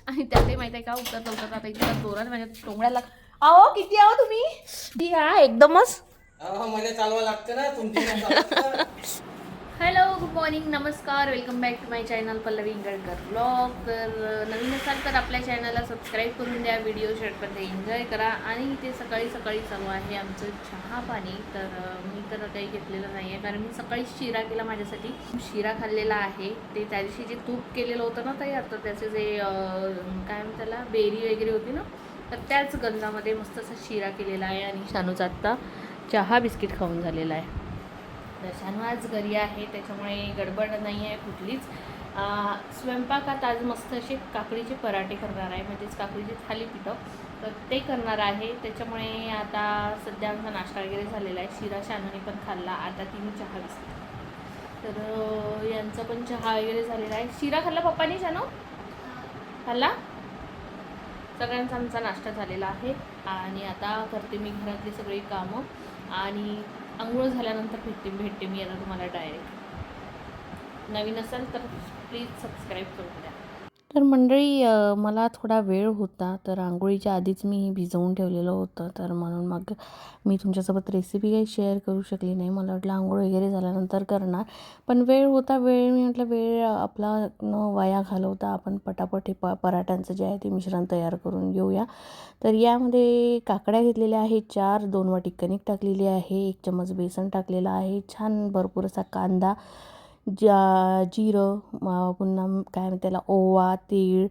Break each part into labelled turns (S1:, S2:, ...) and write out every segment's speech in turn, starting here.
S1: आणि त्यातही माहिती आहे का उतरता आता इतका जोरात माझ्या तोंडाला अहो किती आहो तुम्ही हा एकदमच
S2: मला चालवा लागतं ना तुमची.
S1: हॅलो गुड मॉर्निंग नमस्कार welcome back to my channel Pallavi Ingalkar blog. तर नवीन असाल तर आपल्या चॅनलला सबस्क्राईब करून द्या, व्हिडिओ शेअरमध्ये एन्जॉय करा. आणि इथे सकाळी सकाळी चालू आहे आमचं चहा पाणी. तर मी तर काही घेतलेलं नाही आहे कारण मी सकाळी शिरा केला माझ्यासाठी. शिरा खाल्लेला आहे ते त्या दिवशी जे तूप केलेलं होतं ना तयार, तर त्याचे जे काय म्हणतात त्याला बेरी वगैरे होती ना, तर त्याच गंजामध्ये मस्त असा शिरा केलेला आहे. आणि शानूचा आत्ता चहा बिस्किट खाऊन झालेला आहे. तर शानू आज घरी आहे त्याच्यामुळे गडबड नाही आहे कुठलीच. स्वयंपाकात आज मस्त असे काकडीचे पराठे करणार आहे, म्हणजेच काकडीचे थालीपीठं, तर ते करणार आहे. त्याच्यामुळे आता सध्या आमचा नाश्ता वगैरे झालेला आहे. शिरा शानूने पण खाल्ला, आता तिने चहा बिस्किट. तर यांचा पण चहा वगैरे झालेला आहे. शिरा खाल्ला पप्पानी शानू खाल्ला. सगळ्यांचा आमचा नाश्ता झालेला आहे. आणि आता करते मी घरातली सगळी कामं आणि अंघोळ झाल्यानंतर भेटते मी आता तुम्हाला डायरेक्ट. नवीन असेल तर प्लीज सबस्क्राईब करून द्या. तर मंडळी मला थोडा वेळ होता, तर आंघोळीच्या आधीच मी भिजवून ठेवलेलं होतं, तर म्हणून मग मी तुमच्यासोबत रेसिपी काही शेअर करू शकली नाही. मला वाटलं आंघोळ वगैरे झाल्यानंतर करणार, पण वेळ होता. मी म्हटलं वेळ आपला न वाया घालवता आपण पटापट हे पराठ्यांचं जे आहे ते मिश्रण तयार करून घेऊया. तर यामध्ये काकड्या घेतलेल्या आहेत 4, 2 वाटी कणिक टाकलेली आहे, 1 चम्मच बेसन टाकलेलं आहे, छान भरपूर असा कांदा, जिरं, पुन्हा काय म्हणते त्याला ओवा, तीळ,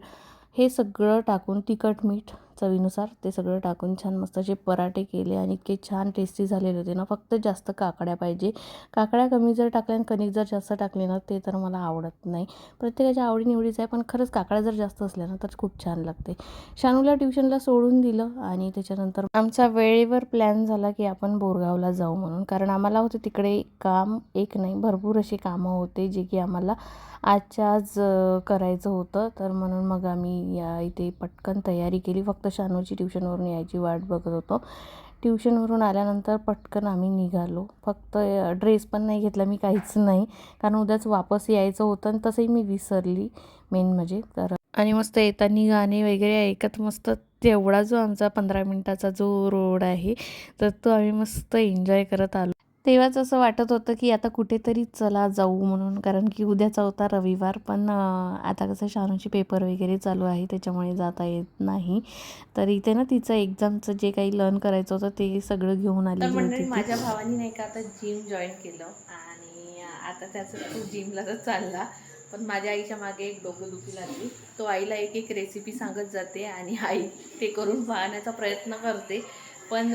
S1: हे सगळं टाकून तिखट मीठ चवीनुसार ते सगळं टाकून छान मस्त असे पराठे केले आणि इतके छान टेस्टी झालेले होते ना. फक्त जास्त काकड्या पाहिजे. काकड्या कमी जर टाकल्या आणि कणिक जर जास्त टाकले ना ते तर मला आवडत नाही. प्रत्येकाच्या आवडीनिवडीच आहे, पण खरंच काकड्या जर जास्त असल्या ना तर खूप छान लागते. शानूला ट्युशनला सोडून दिलं आणि त्याच्यानंतर आमचा वेळेवर प्लॅन झाला की आपण बोरगावला जाऊ म्हणून, कारण आम्हाला होतं तिकडे काम एक नाही भरपूर अशी कामं होते जे की आम्हाला आजच्या आज करायचं होतं. तर म्हणून मग आम्ही इथे पटकन तयारी केली. फक्त शानूची ट्युशनवरून यायची वाट बघत होतो. ट्युशनवरून आल्यानंतर पटकन आम्ही निघालो. फक्त ड्रेस पण नाही घेतला मी, काहीच नाही, कारण उद्याच वापस यायचं होतं आणि तसंही मी विसरली मेन म्हणजे. तर आणि मस्त येताना गाणे वगैरे ऐकत मस्त तेवढा जो आमचा 15 मिनटाचा जो रोड आहे तर तो आम्ही मस्त एन्जॉय करत आलो. तेव्हाच असं वाटत होतं की आता कुठेतरी चला जाऊ म्हणून, कारण की उद्याचा होता रविवार. पण आता कसं शानूचे पेपर वगैरे चालू आहे त्याच्यामुळे जाता येत नाही. तर इथे ना तिचं एक्झामचं जे काही लर्न करायचं होतं ते सगळं घेऊन आलेली होती. माझ्या भावानी नाही का आता जिम जॉईन केलं आणि आता त्याचं तो जिमला तर चालला, पण माझ्या आईच्या मागे एक डोकेदुखी लागली. तो आईला एक एक रेसिपी सांगत जाते आणि आई ते करून पाहण्याचा प्रयत्न करते, पण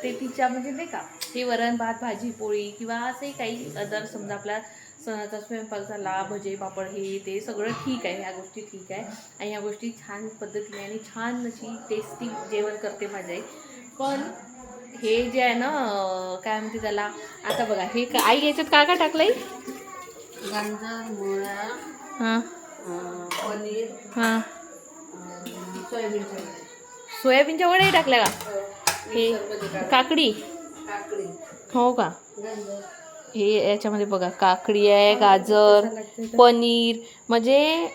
S1: ते तिच्या म्हणजे नाही का हे वरण भात भाजी पोळी किंवा असे काही अदर समजा आपला सणाचा स्वयंपाक झाला, भजे पापड हे ते सगळं ठीक आहे, ह्या गोष्टी ठीक आहे आणि ह्या गोष्टी छान पद्धतीने आणि छान अशी टेस्टी जेवण करते माझी आई. पण हे जे आहे ना काय म्हणते त्याला, आता बघा हे आई याच्यात काय काय टाकलंय,
S3: गाजर, मुळा,
S1: हां
S3: पनीर,
S1: हां
S3: सोयाबीनच्या
S1: सोयाबीनच्या वड्याही टाकल्या का, हे काकडी,
S3: काकडी,
S1: हो का,
S3: गाजर,
S1: हे याच्यामध्ये बघा काकडी आहे, गाजर, पनीर, म्हणजे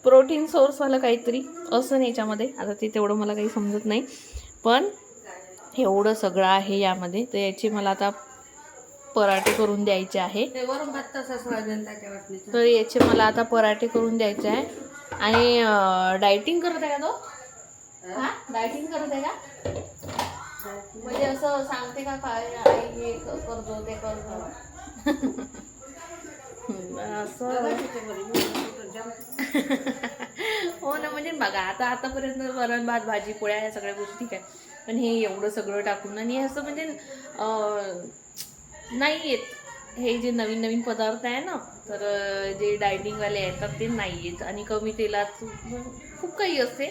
S1: प्रोटीन सोर्सवालं काहीतरी असं नाही याच्यामध्ये. आता ते तेवढं मला काही समजत नाही, पण एवढं सगळं आहे यामध्ये. तर याची मला आता पराठे करून द्यायचे आहे. तर याचे मला आता पराठे करून द्यायचे आहे. आणि डायटिंग करत आहे का तो, हां डायटिंग करत आहे का, म्हणजे असं सांगते का काय आई हे करतो ते करतो असं. हो ना, म्हणजे बघा आता आतापर्यंत वरण भात भाजी पोळ्या ह्या सगळ्या गोष्टी ठीक आहे, पण हे एवढं सगळं टाकून आणि असं म्हणजे नाही येत. हे जे नवीन नवीन पदार्थ आहे ना, तर जे डायटिंगवाले आहेत तर ते नाही येत आणि कमी तेलात खूप काही असते.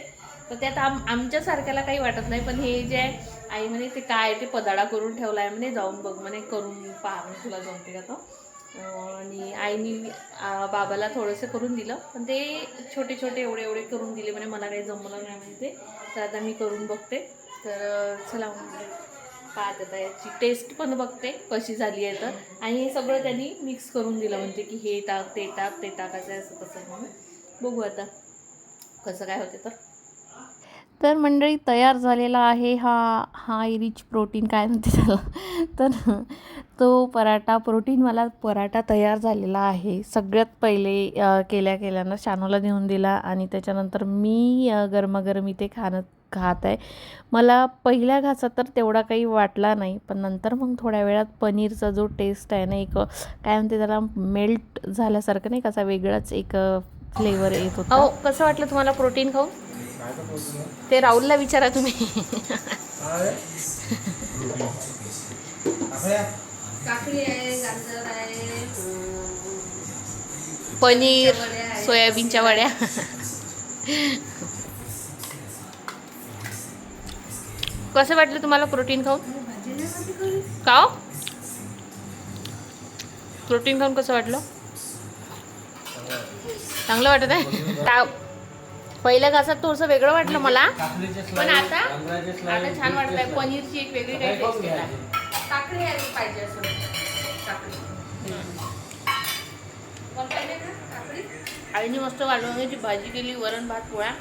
S1: तर त्यात आमच्यासारख्याला काही वाटत नाही, पण हे जे आहे आई म्हणे ते काय ते पदाडा करून ठेवला आहे म्हणे, जाऊन बघ म्हणे, करून पहा म्हणे तुला जमते का तो. आणि आईनी बाबाला थोडंसं करून दिलं, पण ते छोटे छोटे एवढे एवढे करून दिले म्हणे, मला काही जमलं नाही म्हणे ते. तर आता मी करून बघते. तर चला पाहत आता याची टेस्ट पण बघते कशी झाली आहे तर. आणि हे सगळं त्यांनी मिक्स करून दिलं, म्हणते की हे टाक ते टाक ते टाकायचं आहे असं तसं, म्हणून बघू आता. कसं काय होते तर मंडळी तयार झालेला आहे हाय रिच प्रोटीन काय म्हणते त्याला तर तो पराठा प्रोटीनवाला पराठा तयार झालेला आहे. सगळ्यात पहिले केल्यानं शानूला देऊन दिला आणि त्याच्यानंतर मी गरमागरम इथे खात आहे. मला पहिल्या घासात तर तेवढा काही वाटला नाही, पण नंतर मग थोड्या वेळात पनीरचा जो टेस्ट आहे ना, एक काय म्हणते त्याला मेल्ट झाल्यासारखं नाही, कसा वेगळाच एक फ्लेवर येत होता. हो, कसं वाटलं तुम्हाला प्रोटीन खाऊन? ते राहुलला विचारा तुम्ही.
S3: काकडी आहे, गाजर आहे,
S1: पनीर,
S3: वड्या आहेत.
S1: सोयाबीनच्या वड्या. कसं वाटलं तुम्हाला प्रोटीन खाऊन? का प्रोटीन खाऊन कसं वाटलं? चांगलं वाटत आहे. पहिल्या घासात थोडंसं वेगळं वाटलं मला, पण आता छान वाटलंय. पनीरची एक वेगळी काही टेस्ट आहे.
S3: काकडी आहे पाहिजे असं काकडी. कोण पाहिजे का काकडी?
S1: आईने मस्त वालवांग्याची भाजी केली, वरण भात पोळ्या.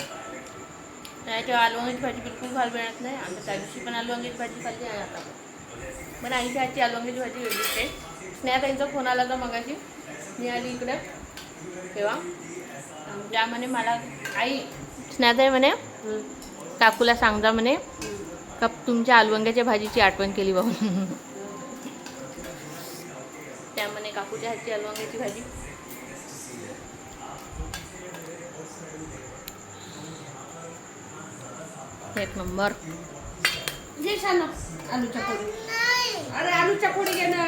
S1: त्याच्या आलूवांग्याची भाजी बिलकुल खायला मिळत नाही. आमच्या त्या दिवशी पण आलूवांग्याची भाजी खाल्ली आहे आता, पण आईच्या हातची आलूवांग्याची भाजी वेगळीच आहे. स्नेहाताईंचा फोन आला होता मगाशी, मी आली इकडे तेव्हा. त्यामध्ये मला आई स्नेहाताई म्हणे काकूला सांगा म्हणे का तुमच्या आलूवांग्याच्या भाजीची आठवण केली भाऊ. त्यामध्ये काकूच्या हातची आलूवांग्याची भाजी. एक नंबर.
S3: घे शाना आलूच्या पोळी. अरे आलूच्या पोळी घे ना.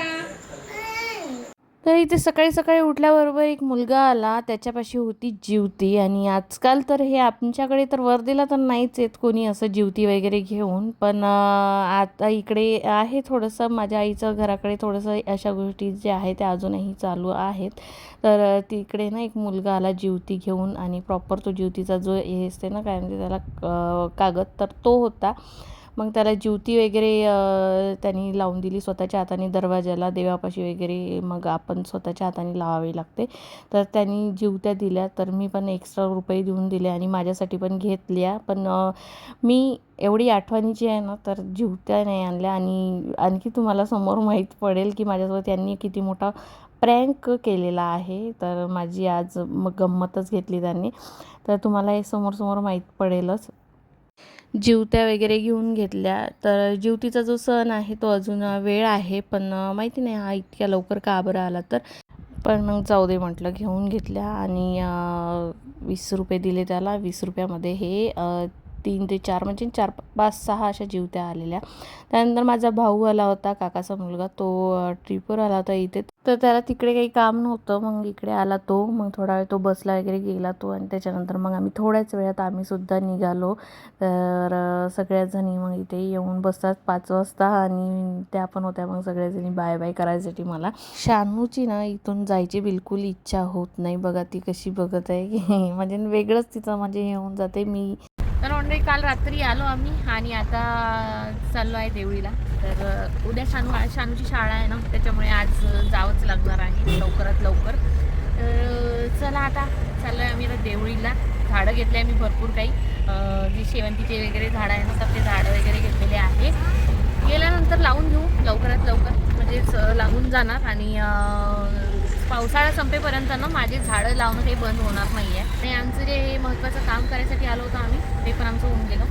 S1: तर इथे सकाळी सकाळी उठल्याबरोबर एक मुलगा आला, त्याच्यापाशी होती जिवती. आणि आजकाल तर हे आमच्याकडे तर वर्धेला तर नाहीच येत कोणी असं जिवती वगैरे घेऊन, पण आता इकडे आहे थोडंसं. माझ्या आईचं घराकडे थोडंसं अशा गोष्टी ज्या आहेत त्या अजूनही चालू आहेत. तर तिकडे ना एक मुलगा आला जिवती घेऊन, आणि प्रॉपर तो जिवतीचा जो हे असते ना काय म्हणते त्याला कागद, तर तो होता. मग त्याला जिवती वगैरे त्यांनी लावून दिली स्वतःच्या हाताने दरवाजाला, देवापाशी वगैरे. मग आपण स्वतःच्या हाताने लावावी लागते. तर त्यांनी जिवत्या दिल्या, तर मी पण एक्स्ट्रा रुपये देऊन दिले आणि माझ्यासाठी पण घेतल्या. पण मी एवढी आठवणीची आहे ना, तर जिवत्या नाही आणल्या. आणि आणखी तुम्हाला समोर माहीत पडेल की माझ्यासोबत यांनी किती मोठा प्रँक केलेला आहे. तर माझी आज मग गंमतच घेतली त्यांनी, तर तुम्हाला हे समोर माहीत पडेलच. जिवत्या वगैरे घेऊन घेतल्या. तर जिवतीचा जो सण आहे तो अजून वेळ आहे, पण माहिती नाही हा इतक्या लवकर का बरं आला. तर पण मग जाऊ दे म्हटलं, घेऊन घेतल्या. आणि 20 रुपये दिले त्याला. 20 रुपयामध्ये हे 3 ते 4 म्हणजे 4, 5, 6 अशा जिवत्या आलेल्या. त्यानंतर माझा भाऊ आला होता, काकाचा मुलगा, तो ट्रिपवर आला होता इथे. तर त्याला तिकडे काही काम नव्हतं, मग इकडे आला तो. मग थोडा वेळ तो बसला वगैरे गेला तो, आणि त्याच्यानंतर मग आम्ही थोड्याच वेळात आम्हीसुद्धा निघालो. तर सगळ्याजणी मग इथे येऊन बसतात 5 वाजता, आणि त्या पण होत्या मग सगळ्याजणी बाय बाय करायसाठी. मला शानूची ना इथून जायची बिलकुल इच्छा होत नाही. बघा ती कशी बघत आहे की म्हणजे वेगळंच तिचं म्हणजे येऊन जाते. मी तर ऑलरेडी काल रात्री आलो आम्ही, आणि आता चाललो आहे देवळीला. तर उद्या शानूची शाळा आहे ना, त्याच्यामुळे आज जावंच लागणार आहे लवकरात लवकर. तर चला आता चाललो आहे आम्ही आता देवळीला. झाडं घेतले आम्ही भरपूर काही, जी शेवंतीचे वगैरे झाडं आहे ना, तर ते झाडं वगैरे घेतलेले आहे. गेल्यानंतर लावून घेऊ लवकरात लवकर, म्हणजेच लागून जाणार. आणि पावसाळा संपेपर्यंत ना माझे झाडं लावणं काही बंद होणार नाही आहे. आणि आमचं जे महत्त्वाचं काम करायसाठी आलो होतो आम्ही, ते पण आमचं होऊन गेलं.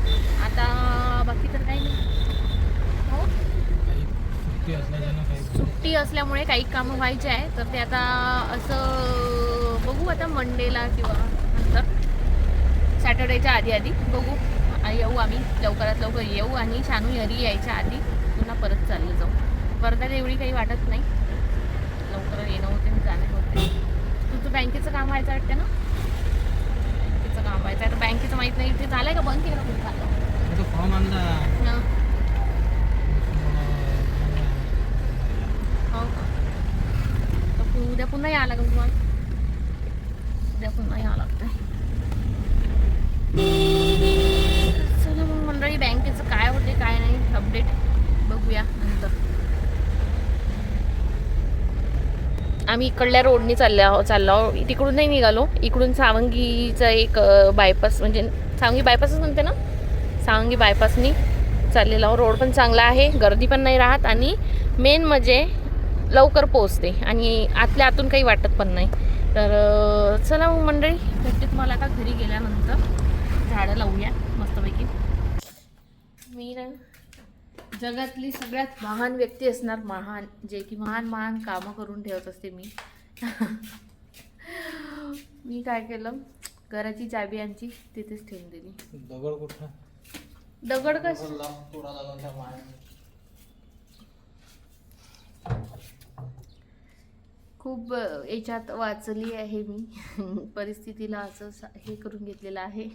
S1: आता बाकी तर काही नाही. हो, सुट्टी असल्यामुळे काही कामं व्हायचे आहे, तर ते आता असं बघू आता मंडेला किंवा नंतर सॅटर्डेच्या आधी बघू. येऊ आम्ही लवकरात लवकर येऊ, आणि शानू घरी यायच्या आधी पुन्हा परत चाललं जाऊ. वर्धा एवढी काही वाटत नाही, लवकर येणं होते आणि जाणं होते. तुझं बँकेचं काम व्हायचं वाटतं ना? बँकेचं काम व्हायचं आहे. तर बँकेचं माहीत नाही ते झालं आहे का, बंद केलं तुम्ही खातं?
S2: फॉर्म आणला.
S1: हो का? तर उद्या पुन्हा यावं लागेल तुम्हाला. उद्या पुन्हा यावं लागतं. चला मग मंडळी, बँकेचं काय होते काय नाही अपडेट बघूया नंतर. आम्ही इकडल्या रोडनी चाललो तिकडून नाही निघालो. इकडून सावंगीचा एक बायपास म्हणजे सावंगी बायपासच म्हणते ना, सावंगी बायपासनी चाललेला रोड पण चांगला आहे, गर्दी पण नाही राहत आणि मेन म्हणजे लवकर पोचते आणि आतल्या आतून काही वाटत पण नाही. तर चला मग मंडळी, भेटते तुम्हाला आता घरी गेल्यानंतर. झाडं लावूया मस्तपैकी. मी ना जगातली सगळ्यात महान व्यक्ती असणार, महान, जे की महान कामं करून ठेवत असते मी. मी काय केलं, घराची चाबी आमची तिथेच ठेवून दिली.
S2: दगड कुठं?
S1: दगड कस
S2: तोडा लागून त्या माया.
S1: खूप याच्यात वाचली आहे मी. परिस्थितीला असं हे करून घेतलेलं आहे.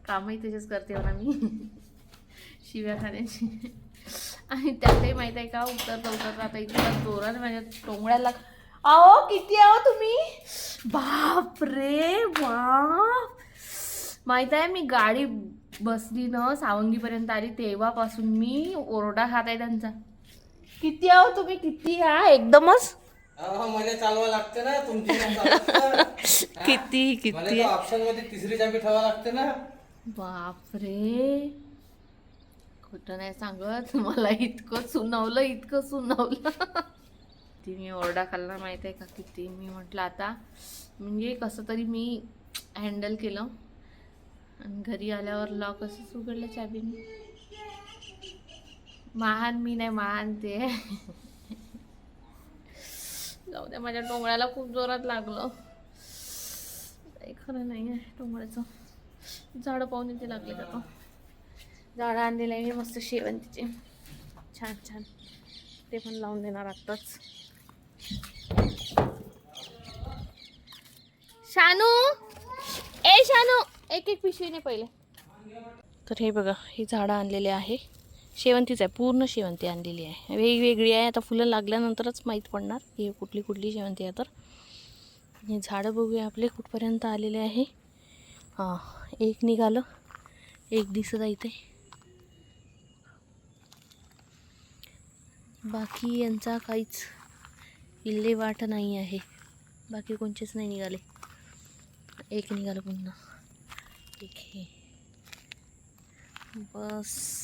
S1: कामही त्याच्याच करते म्हणा मी, शिव्या खाण्याची. आणि त्यातही माहीत आहे का, उतरता आता इतका जोराने माझ्या टोंगळ्याला. अहो किती आहो तुम्ही, बाप रे बाप. माहीत आहे, मी गाडी बसली ना सावंगीपर्यंत आली तेव्हापासून मी ओरडा खात आहे त्यांचा. किती आहो तुम्ही, किती एकदमच.
S2: मला चालवा लागते ना, तुमची नाही चालत ना.
S1: किती
S2: मला ऑप्शन मध्ये तिसरी चाबी ठेवा लागते ना.
S1: बापरे, खोटं नाही सांगत, मला इतकं सुनावलं. ती मी ओरडा खाल्ला माहित आहे का किती. मी म्हटलं आता म्हणजे कसं तरी मी हँडल केलं आणि घरी आल्यावर लॉक असंच उघडलं चाबीने. महान मी नाही, महान ते. जाऊ द्या, माझ्या टोंगळ्याला खूप जोरात लागलं. काही खरं नाही आहे टोंगळ्याचं. झाडं पाहून इथे लागले का. झाडं आणलेले आहे मस्त शेवंतीचे, छान. ते पण लावून देणार आत्ताच. शानू, शानू, एक पिशवीने पहिले. तर हे बघा, ही झाडं आणलेले आहे. शेवंतीच आहे, पूर्ण शेवंती आणलेली आहे, वेगवेगळी आहे. आता फुलं लागल्यानंतरच माहीत पडणार की कुठली शेवंती आहे. तर हे झाडं बघूया आपले कुठपर्यंत आलेले आहे. हां, एक निघालं, एक दिसत आहे इथे. बाकी यांचा काहीच विल्हेवाट नाही आहे. बाकी कोणचेच नाही निघाले. एक निघालं पुन्हा, एक हे बस.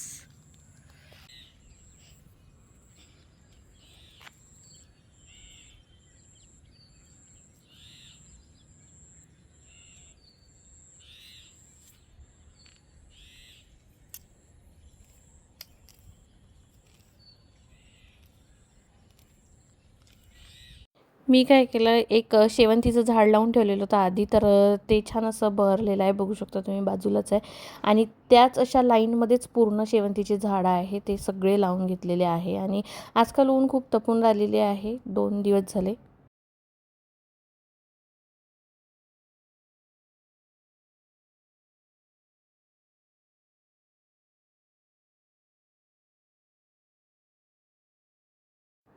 S1: मी काय केलं, एक शेवंतीचं झाड लावून ठेवलेलं होतं आधी. तर ते छान असं बहरलेलं आहे, बघू शकता तुम्ही, बाजूलाच आहे. आणि त्याच अशा लाईनमध्येच पूर्ण शेवंतीचे झाडं आहे, ते सगळे लावून घेतलेले आहे. आणि आजकाल ऊन खूप तपून राहिलेले आहे, 2 दिवस झाले.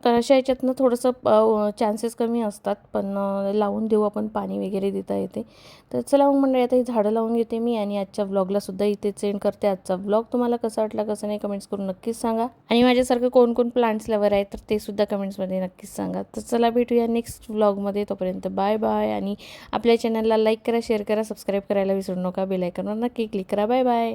S1: तर अशा ह्याच्यातनं थोडंसं चान्सेस कमी असतात, पण लावून देऊ आपण, पाणी वगैरे देता येते. तर चला मग मंडळी, आता ही झाडं लावून घेते मी आणि आजच्या व्लॉगलासुद्धा इथेच एंड करते. आजचा व्लॉग तुम्हाला कसा वाटला कसं नाही कमेंट्स करून नक्कीच सांगा. आणि माझ्यासारखं कोण प्लांट्स लवर आहे तर ते सुद्धा कमेंट्समध्ये नक्कीच सांगा. तर चला भेटूया नेक्स्ट व्लॉगमध्ये. तोपर्यंत बाय बाय. आणि आपल्या चॅनलला लाईक करा, शेअर करा, सबस्क्राईब करायला विसरू नका. बेल आयकॉनवर नक्की क्लिक करा. Bye bye.